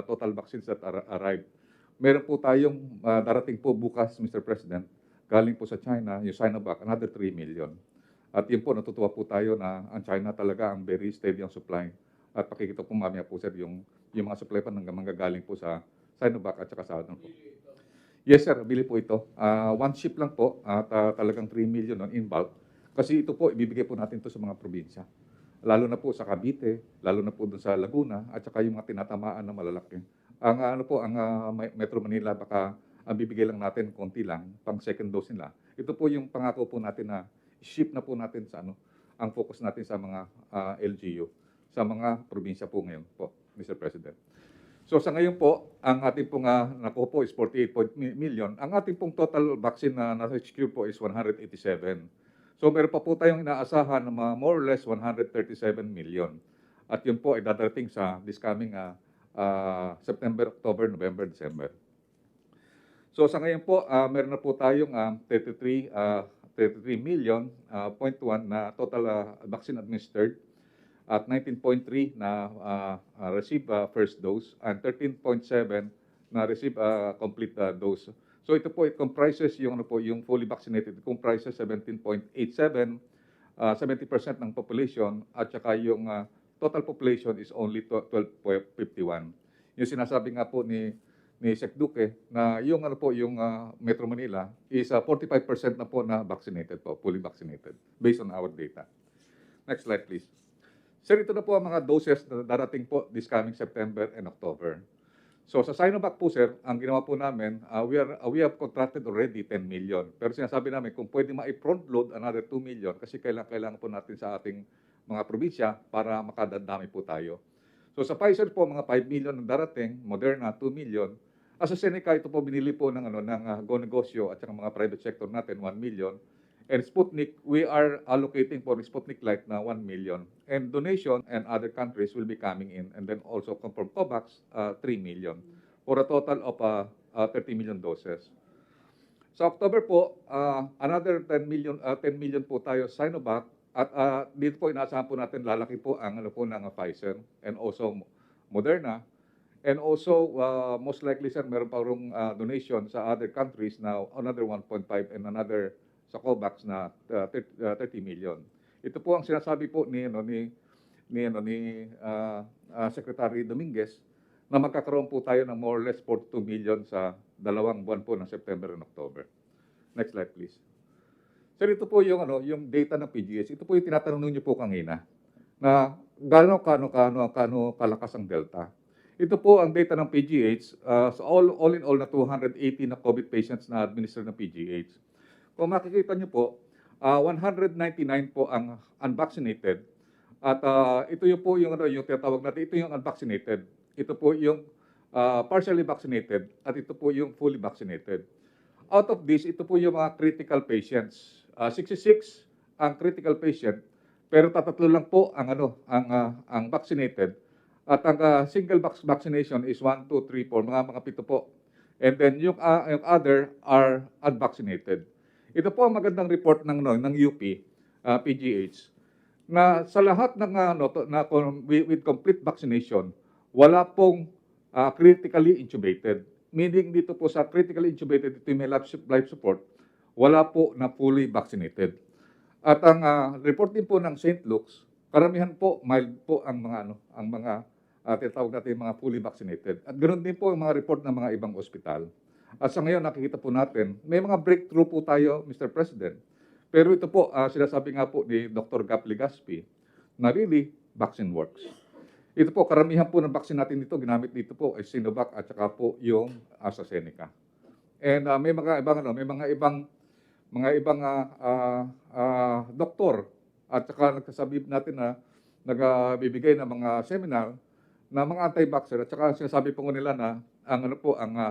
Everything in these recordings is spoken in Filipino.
total vaccines that arrived. Meron po tayong darating po bukas, Mr. President, galing po sa China, yung Sinovac, another 3 million. At yun po, natutuwa po tayo na ang China talaga ang very steady ang supply. At pakikita po mamaya po, sir, yung mga supply pa manggagaling po sa Sinovac at saka sa ano po. Yes, sir, bili po ito. One ship lang po at talagang 3 million in bulk. Kasi ito po, ibibigay po natin ito sa mga probinsya. Lalo na po sa Cavite, lalo na po doon sa Laguna, at saka yung mga tinatamaan na malalaki. Ang Metro Manila, baka ang bibigay lang natin konti lang, pang second dose nila. Ito po yung pangako po natin na ship na po natin sa ang focus natin sa mga LGU, sa mga probinsya po ngayon po, Mr. President. So sa ngayon po, ang ating pong nakuha po is 48 million. Ang ating pong total vaccine na nasa HQ po is 187. So meron pa po tayong inaasahan na more or less 137 million. At yun po ay dadating sa this coming September, October, November, December. So sa ngayon po, meron na po tayong 33 million, 0.1 na total vaccine administered at 19.3 na receive first dose and 13.7 na receive complete dose. So ito po, it comprises yung fully vaccinated, it comprises 17.87, 70% ng population, at saka yung total population is only 12.51. Yung sinasabi nga po ni Sec Duque na yung Metro Manila is 45% na po na vaccinated po, fully vaccinated, based on our data. Next slide, please. Sir, ito na po ang mga doses na darating po this coming September and October. So sa Sinovac po, sir, ang ginawa po namin, we have contracted already 10 million. Pero sinasabi namin kung pwede ma-front load another 2 million kasi kailangan po natin sa ating mga probinsya para makadadami po tayo. So sa Pfizer po, mga 5 million ang darating, Moderna 2 million. AstraZeneca, ito po binili po ng Go Negosyo at saka mga private sector natin 1 million. And Sputnik, we are allocating for Sputnik Light na 1 million. And donation and other countries will be coming in. And then also from COVAX, 3 million. For a total of 30 million doses. Sa October po, another 10 million po tayo Sinovac. At dito po inaasahan po natin lalaki po ang ng Pfizer and also Moderna. And also, most likely, sir, meron pa rin donation sa other countries na another 1.5 and another sa COVAX na 30 million. Ito po ang sinasabi po ni Secretary Dominguez na magkakaroon po tayo ng more or less 42 million sa 2 buwan po ng September and October. Next slide, please. Sir, ito po yung data ng PGH. Ito po yung tinatanong niyo po kanina na gaano kalakas ang Delta. Ito po ang data ng PGH. So all in all na 280 na COVID patients na administered ng PGH. Kung makikita niyo po, 199 po ang unvaccinated. At ito yung po yung tinatawag natin, ito yung unvaccinated. Ito po yung partially vaccinated at ito po yung fully vaccinated. Out of this, ito po yung mga critical patients. 66 ang critical patient, pero tatatlo lang po ang vaccinated. At ang single vaccination is 1, 2, 3, 4, mga 7 po. And then yung other are unvaccinated. Ito po ang magandang report ng UP, PGH, na sa lahat ng with complete vaccination, wala pong critically intubated. Meaning dito po sa critically intubated, ito yung may life support, wala po na fully vaccinated. At ang report din po ng St. Luke's, karamihan po mild po ang mga tinatawag natin mga fully vaccinated. At ganoon din po ang mga report ng mga ibang ospital. At sa ngayon, nakikita po natin, may mga breakthrough po tayo, Mr. President. Pero ito po, sinasabi nga po ni Dr. Gap Legaspi, na really, vaccine works. Ito po, karamihan po ng vaccine natin dito, ginamit dito po ay Sinovac at saka po yung AstraZeneca. And may mga ibang doktor at saka nagsasabi natin na nagbibigay ng mga seminar na mga anti-vaxxer at saka sinasabi po nila na ang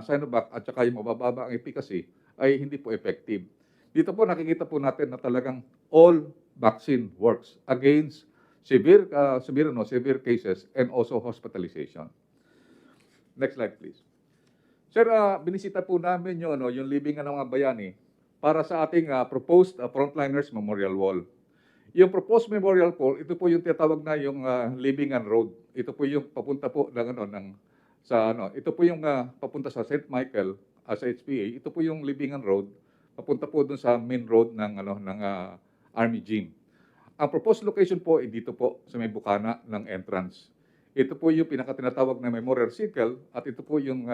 Sinovac at saka yung mabababa ang efficacy ay hindi po effective. Dito po nakikita po natin na talagang all vaccine works against severe cases and also hospitalization. Next slide, please. Sir, binisita po namin yung libingan ng mga bayani para sa ating proposed Frontliners Memorial Wall. Yung proposed memorial wall, ito po yung tinatawag na yung Libingan Road. Ito po yung papunta po ng ito po yung papunta sa St. Michael, sa HPA. Ito po yung Libingan Road, papunta po dun sa main road ng Army Gym. Ang proposed location po ay dito po sa may bukana ng entrance. Ito po yung pinakatinatawag na Memorial Circle at ito po yung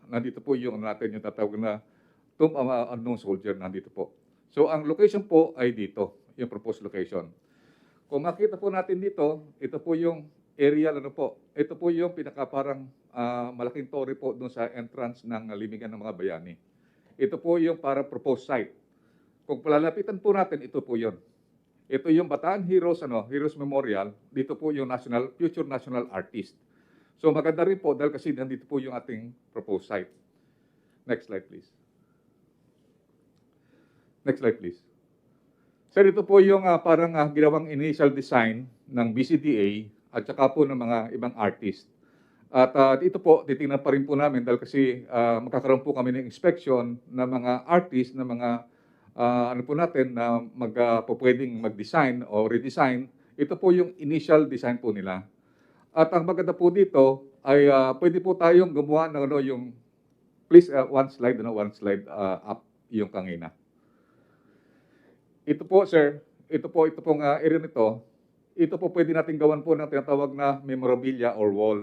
nandito po yung natin yung tatawag na Tomb of Unknown Soldier nandito po. So ang location po ay dito, yung proposed location. Kung makita po natin dito, ito po yung aerial po. Ito po yung parang malaking torre po doon sa entrance ng Libingan ng mga bayani. Ito po yung para proposed site. Kung palalapitan po natin, ito po yun. Ito yung Bataan Heroes, Heroes Memorial. Dito po yung future national artist. So maganda rin po dahil kasi nandito po yung ating proposed site. Next slide, please. Next slide, please. Sir, ito po yung parang ginawang initial design ng BCDA at saka po ng mga ibang artist. At ito po, titingnan pa rin po namin dahil kasi magkakaroon po kami ng inspection ng mga artist, ng mga po natin na pwedeng mag-design o redesign. Ito po yung initial design po nila. At ang maganda po dito ay pwede po tayong gumawa ng yung, please one slide up yung kanina. Ito po, sir, ito pong area nito, ito po pwede natin gawan po ng tinatawag na memorabilia or wall.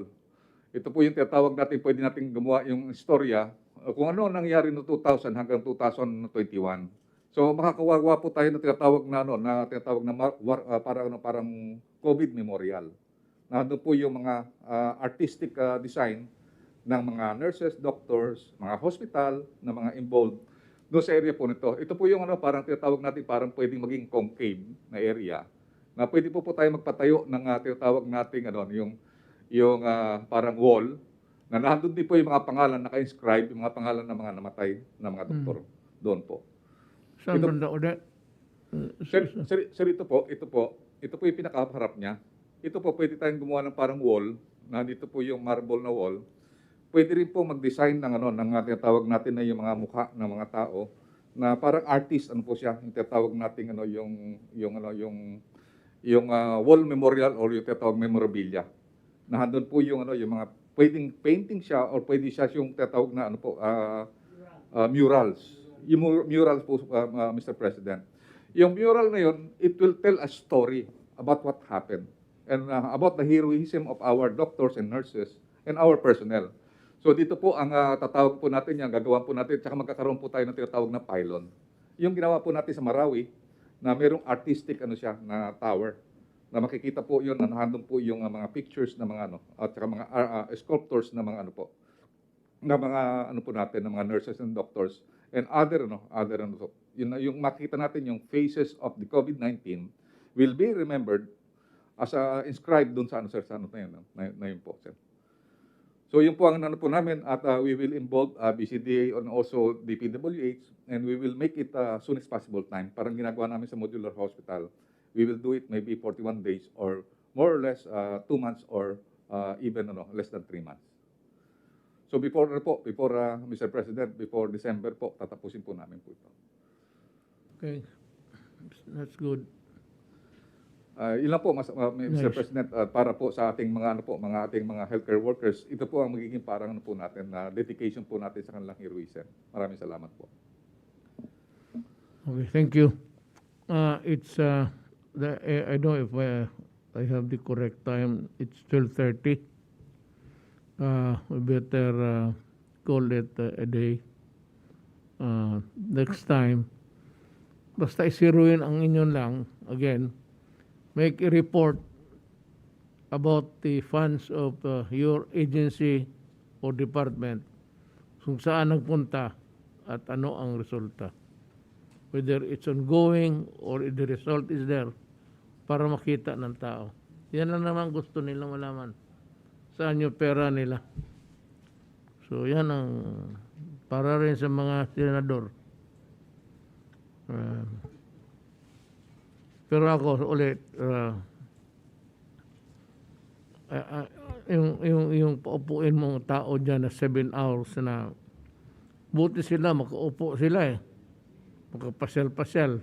Ito po yung tinatawag natin, pwede natin gumawa yung istorya kung ano nangyari no 2000 hanggang 2021. So makakawawa po tayo ng tinatawag na parang COVID memorial. Nandun po yung mga artistic design ng mga nurses, doctors, mga hospital, na mga involved doon sa area po nito. Ito po yung parang tinatawag natin parang pwedeng maging concave na area na pwede po tayo magpatayo ng tinatawag natin yung parang wall na nandun din po yung mga pangalan naka-inscribe, yung mga pangalan ng mga namatay na mga doktor doon po. Saan banda ulit? Sir, ito po yung pinakaharap niya. Ito po pwede tayong gumawa ng parang wall na dito po yung marble na wall. Pwede rin po mag-design ng tinatawag natin na yung mga mukha ng mga tao na parang artist po siya, yung tinatawag natin yung wall memorial or yung tinatawag memorabilia. Na handon po yung yung mga pwedeng painting siya or pwede siya yung tinatawag na murals. Yung murals po Mr. President. Yung mural na yun, it will tell a story about what happened and about the heroism of our doctors and nurses and our personnel. So dito po ang tatawag po natin yan, gagawin po natin, tsaka magkakaroon po tayo ng tinatawag na pylon. Yung ginawa po natin sa Marawi, na mayroong artistic na tower, na makikita po yun, na nahandong po yung mga pictures na mga at saka mga sculptors na mga na mga po natin, na mga nurses and doctors, and other yung makita natin yung faces of the COVID-19 will be remembered as inscribed dun sa sir, sa na yun po, sir. So yun po ang po namin at we will involve BCDA and also DPWH and we will make it soon as possible time. Parang ginagawa namin sa modular hospital. We will do it maybe 41 days or more or less 2 months or even less than 3 months. So before Mr. President, before December po, tatapusin po namin po ito. Okay. That's good. Ilan po, Mr. Nice. President, para po sa ating mga ating mga healthcare workers, ito po ang magiging parang po natin na dedication po natin sa kanilang heroism. Maraming salamat po. Okay, thank you. It's I don't know if I have the correct time. It's 12:30. We better call it a day. Next time, basta isiruin ang inyon lang, again, make a report about the funds of your agency or department, kung saan nagpunta at ano ang resulta. Whether it's ongoing or if the result is there, para makita ng tao. Yan lang naman gusto nila malaman. Saan yung pera nila. So yan ang para rin sa mga senador. Pero ako ulit, yung paupuin mong tao dyan na 7 hours na buti sila, makaupo sila makapasyal-pasyal.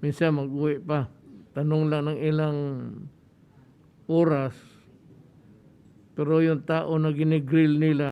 Minsan mag-uwi pa. Tanong lang ng ilang oras, Pero yung tao na ginigrill nila,